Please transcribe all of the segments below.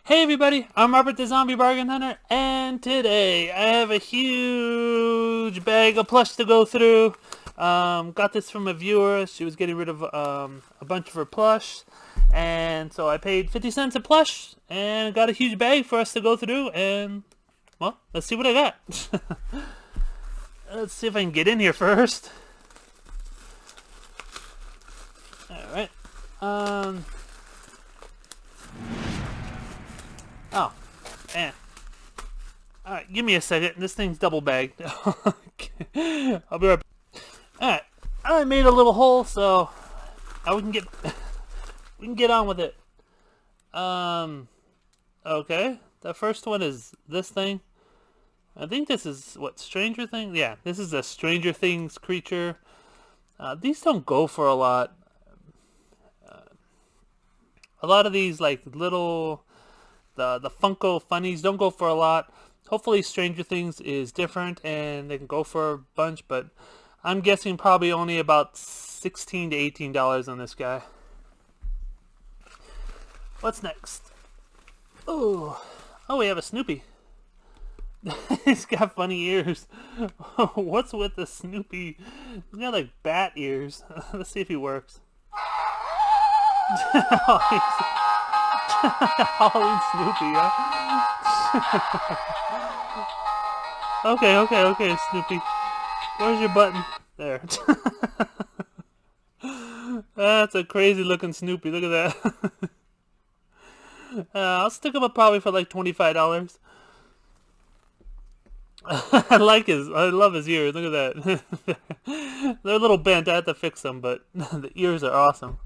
Hey everybody, I'm Robert the Zombie Bargain Hunter, and today I have a huge bag of plush to go through. Got this from a viewer. She was getting rid of a bunch of her plush, and so I paid 50 cents a plush and got a huge bag for us to go through, and well, let's see what I got. Let's see if I can get in here first. Alright. Oh, man. Alright, give me a second. This thing's double bagged. I'll be right back. Alright, I made a little hole so we can get on with it. Okay. The first one is this thing. I think this is what, Stranger Things? Yeah, this is a Stranger Things creature. These don't go for a lot. A lot of these like little the Funko funnies don't go for a lot. Hopefully Stranger Things is different and they can go for a bunch, but I'm guessing probably only about $16 to $18 on this guy. What's next? Oh, we have a Snoopy. He's got funny ears. What's with the Snoopy? He's got like bat ears. Let's see if he works. Halloween Snoopy, huh? Okay, Snoopy. Where's your button? There. That's a crazy looking Snoopy. Look at that. I'll stick him up probably for like $25. I love his ears. Look at that. They're a little bent. I have to fix them, but the ears are awesome.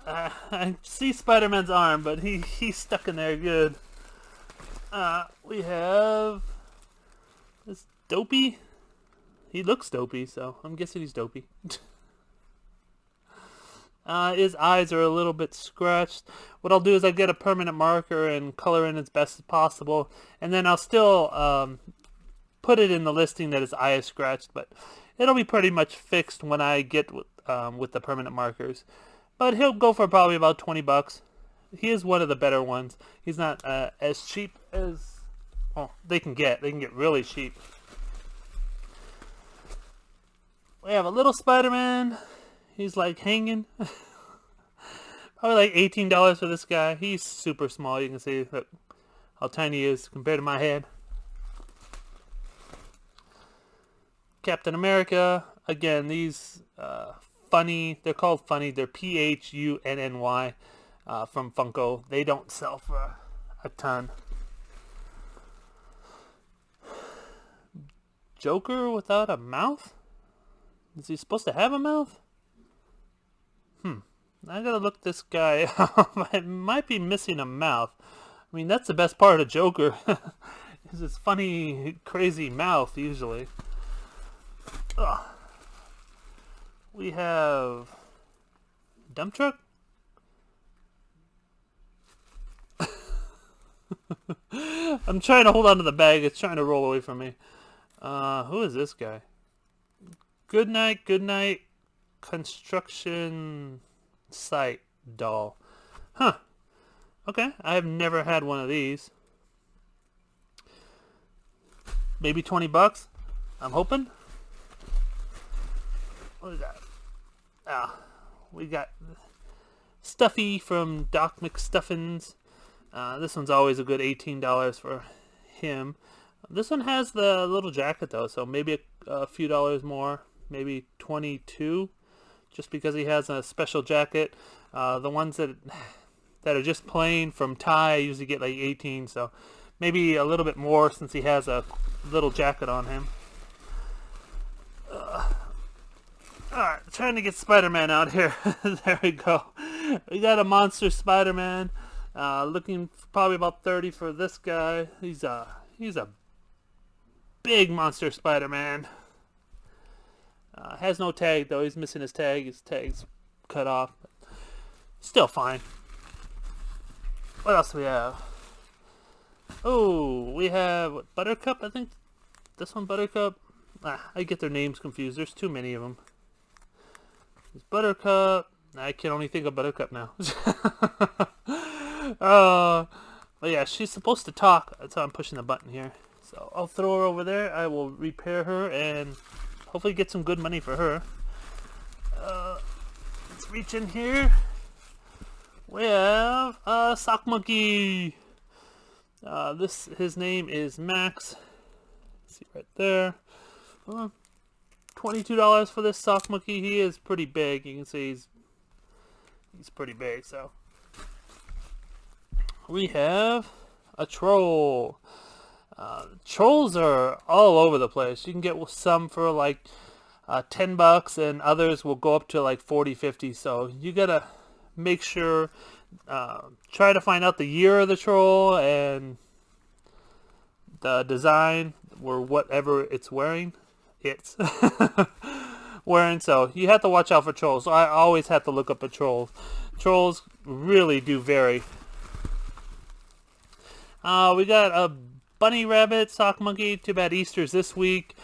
I see Spider-Man's arm, but he's stuck in there good. We have this Dopey. He looks dopey, so I'm guessing he's dopey. His eyes are a little bit scratched. What I'll do is I'll get a permanent marker and color in as best as possible, and then I'll still put it in the listing that his eye is scratched, but it'll be pretty much fixed when I get with the permanent markers. But he'll go for probably about 20 bucks. He is one of the better ones. He's not as cheap as they can get. They can get really cheap. We have a little Spider-Man. He's like hanging. Probably like $18 for this guy. He's super small. You can see how tiny he is compared to my head. Captain America. Again, these funny. They're called funny. They're Phunny from Funko. They don't sell for a ton. Joker without a mouth? Is he supposed to have a mouth? I gotta look this guy up. I might be missing a mouth. I mean, that's the best part of Joker. Is his funny, crazy mouth, usually. Ugh. We have dump truck. I'm trying to hold on to the bag. It's trying to roll away from me. Who is this guy? Good night construction site doll. Huh. Okay, I have never had one of these. Maybe 20 bucks. I'm hoping. What is that? We got Stuffy from Doc Mcstuffins. This one's always a good $18 for him. This one has the little jacket though, so maybe a few dollars more, maybe 22, just because he has a special jacket. The ones that are just plain from Ty usually get like 18, so maybe a little bit more since he has a little jacket on him. Alright, trying to get Spider-Man out here. There we go. We got a monster Spider-Man. Looking for probably about 30 for this guy. He's a big monster Spider-Man. Has no tag though. He's missing his tag. His tag's cut off. Still fine. What else do we have? Oh, we have Buttercup, I think. This one, Buttercup. I get their names confused. There's too many of them. There's Buttercup. I can only think of Buttercup now. But yeah, she's supposed to talk. That's why I'm pushing the button here. So I'll throw her over there. I will repair her and hopefully get some good money for her. Let's reach in here. We have a sock monkey. His name is Max. See right there. $22 for this sock monkey. He is pretty big. You can see he's pretty big. So we have a troll. Trolls are all over the place. You can get some for like $10 and others will go up to like 40, 50. So you gotta make sure, try to find out the year of the troll and the design or whatever it's wearing. It's wearing, so you have to watch out for trolls. So I always have to look up a troll. Trolls really do vary. We got a bunny rabbit sock monkey. Too bad Easter's this week,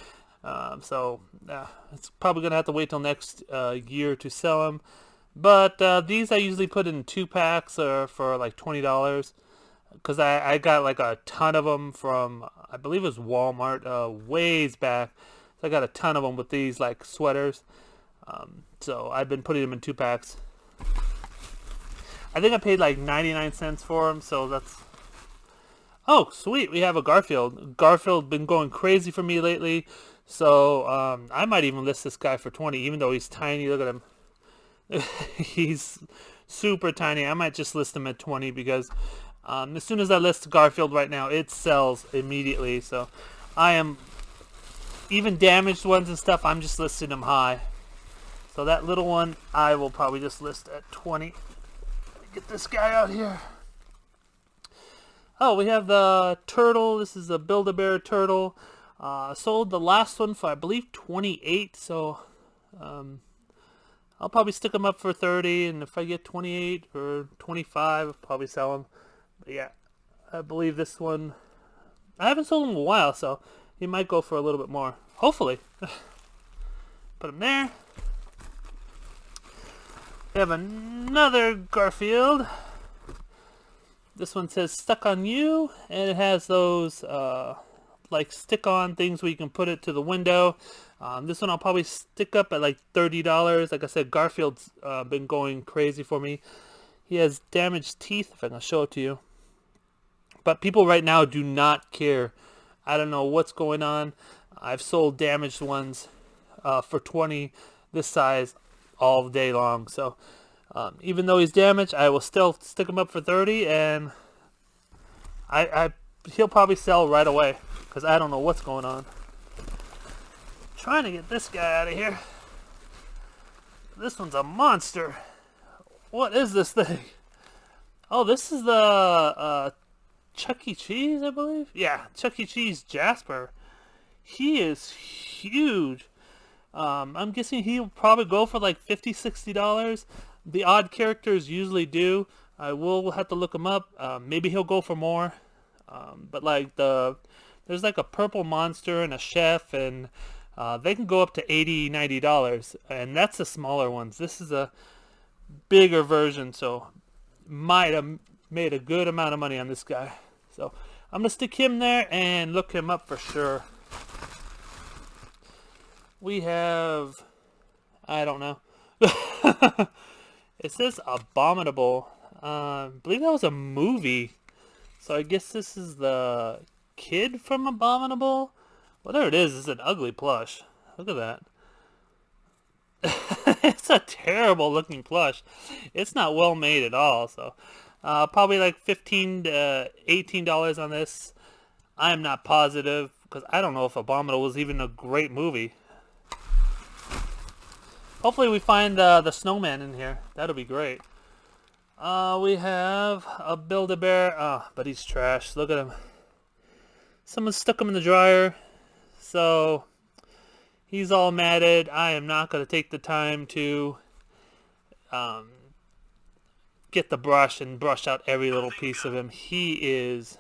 so it's probably gonna have to wait till next year to sell them. But these I usually put in 2-packs for like $20, because I got like a ton of them from, I believe it was Walmart ways back. So I got a ton of them with these like sweaters. So I've been putting them in 2-packs. I think I paid like 99 cents for them, so that's... Oh, sweet, we have a Garfield. Garfield been going crazy for me lately, so I might even list this guy for 20, even though he's tiny. Look at him. He's super tiny. I might just list him at 20 because as soon as I list Garfield right now, it sells immediately. So I am, even damaged ones and stuff, I'm just listing them high. So that little one I will probably just list at 20. Let me get this guy out here. Oh, we have the turtle. This is a Build-A-Bear turtle. Sold the last one for, I believe, 28. So I'll probably stick them up for 30, and if I get 28 or 25, I'll probably sell them. But yeah, I believe this one, I haven't sold him in a while, so he might go for a little bit more. Hopefully. Put him there. We have another Garfield. This one says Stuck on You, and it has those like stick-on things where you can put it to the window. This one I'll probably stick up at like $30. Like I said, Garfield's been going crazy for me. He has damaged teeth, if I can show it to you. But people right now do not care. I don't know what's going on. I've sold damaged ones for 20 this size all day long. So even though he's damaged, I will still stick him up for 30, and he'll probably sell right away because I don't know what's going on. Trying to get this guy out of here. This one's a monster. What is this thing? Oh, this is the Chuck E. Cheese, I believe. Yeah, Chuck E. Cheese Jasper. He is huge. I'm guessing he'll probably go for like $50, $60. The odd characters usually do. I will have to look him up. Maybe he'll go for more. But like there's like a purple monster and a chef, and they can go up to $80, $90, and that's the smaller ones. This is a bigger version, so might have made a good amount of money on this guy. So I'm gonna stick him there and look him up for sure. We have, I don't know. It says Abominable. I believe that was a movie. So I guess this is the kid from Abominable. Whatever it is, it's an ugly plush. Look at that. It's a terrible looking plush. It's not well made at all. So probably like $15 to $18 on this. I am not positive because I don't know if Abominable was even a great movie. Hopefully we find the snowman in here. That'll be great. We have a Build-A-Bear. But he's trash. Look at him. Someone stuck him in the dryer. So he's all matted. I am not going to take the time to get the brush and brush out every little piece of him. He is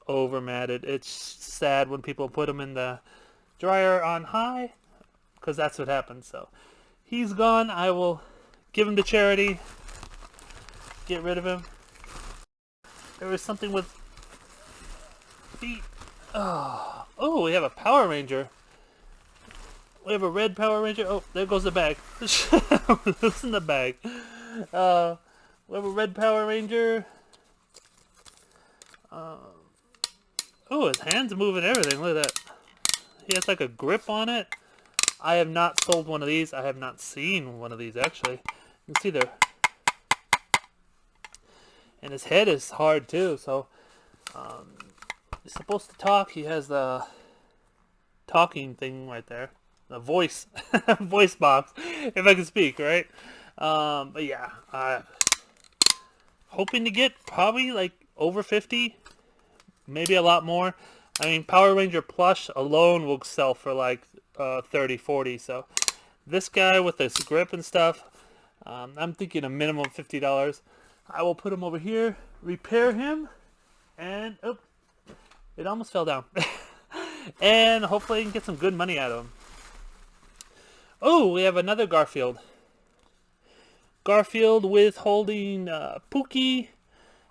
over matted. It's sad when people put him in the dryer on high, because that's what happens. So he's gone. I will give him to charity. get rid of him. There was something with feet. Oh, we have a Power Ranger. We have a red Power Ranger. Oh, there goes the bag. Listen, the bag. We have a red Power Ranger. Oh, his hands moving, everything. Look at that. He has like a grip on it. I have not sold one of these. I have not seen one of these, actually. You can see there. And his head is hard, too. So, he's supposed to talk. He has the talking thing right there. The voice. Voice box. If I can speak, right? But yeah. Hoping to get probably like over 50. Maybe a lot more. I mean, Power Ranger Plush alone will sell for like 30, 40. So this guy with this grip and stuff, I'm thinking a minimum $50. I will put him over here, repair him, and oh, it almost fell down. And hopefully I can get some good money out of him. Oh, we have another Garfield. Garfield with holding Pookie,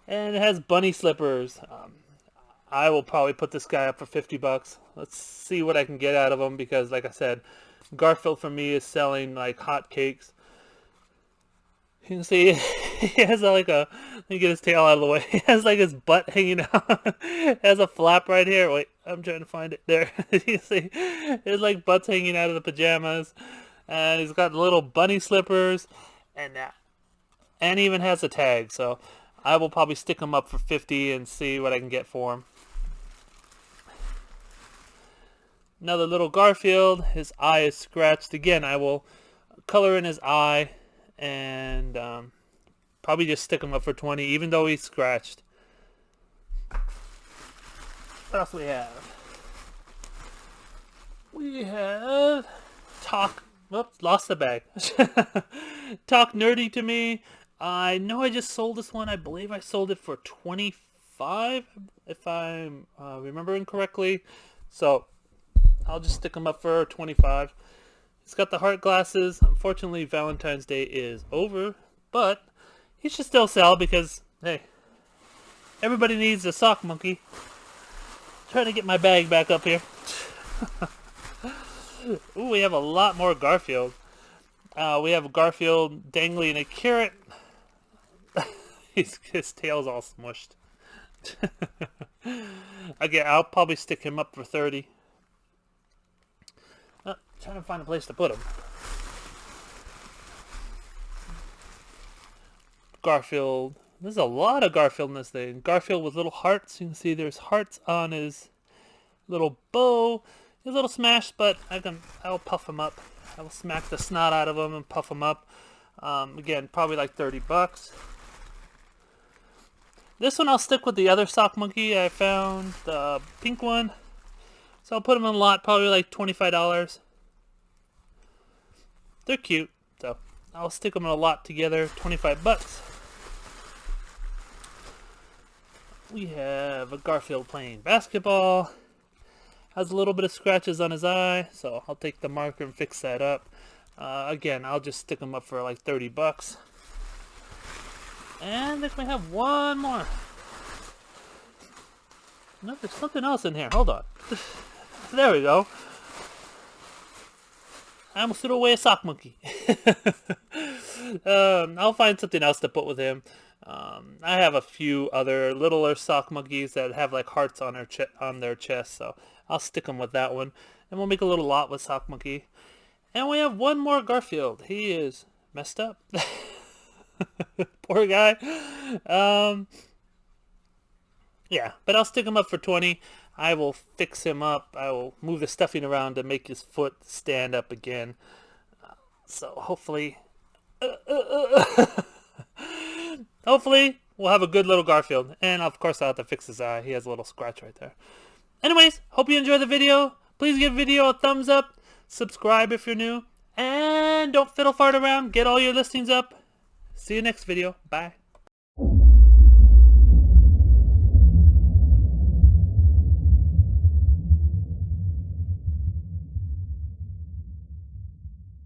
and it has bunny slippers. I will probably put this guy up for 50 bucks. Let's see what I can get out of him, because like I said, Garfield for me is selling like hotcakes. You can see he has like a, let me get his tail out of the way. He has like his butt hanging out. It has a flap right here. Wait, I'm trying to find it. There. You can see his like butt's hanging out of the pajamas. And he's got little bunny slippers. And even has a tag. So I will probably stick him up for 50 and see what I can get for him. Another little Garfield. His eye is scratched. Again, I will color in his eye and probably just stick him up for 20, even though he's scratched. What else do we have? We have Talk. Whoops, lost the bag. Talk Nerdy to Me. I know I just sold this one. I believe I sold it for 25, if I'm remembering correctly. So I'll just stick him up for 25. He's got the heart glasses. Unfortunately, Valentine's Day is over, but he should still sell because, hey, everybody needs a sock monkey. Trying to get my bag back up here. Ooh, we have a lot more Garfield. We have Garfield dangling a carrot. His tail's all smushed. Again, I'll probably stick him up for 30. Trying to find a place to put him. Garfield. There's a lot of Garfield in this thing. Garfield with little hearts. You can see there's hearts on his little bow. He's a little smashed, but I'll puff him up. I will smack the snot out of him and puff him up. Again, probably like 30 bucks. This one I'll stick with the other sock monkey I found, the pink one. So I'll put them in a lot, probably like $25. They're cute, so I'll stick them in a lot together, 25 bucks. We have a Garfield playing basketball. Has a little bit of scratches on his eye, so I'll take the marker and fix that up. Again, I'll just stick them up for like 30 bucks. And I think we have one more. No, there's something else in here. Hold on. There we go. I almost threw away a sock monkey. I'll find something else to put with him. I have a few other littler sock monkeys that have like hearts on their chest, so I'll stick them with that one. And we'll make a little lot with sock monkey. And we have one more Garfield. He is messed up. Poor guy. Yeah, but I'll stick him up for 20. I will fix him up. I will move the stuffing around to make his foot stand up again. So hopefully, hopefully we'll have a good little Garfield. And of course I'll have to fix his eye. He has a little scratch right there. Anyways, hope you enjoyed the video. Please give the video a thumbs up. Subscribe if you're new. And don't fiddle fart around. Get all your listings up. See you next video. Bye.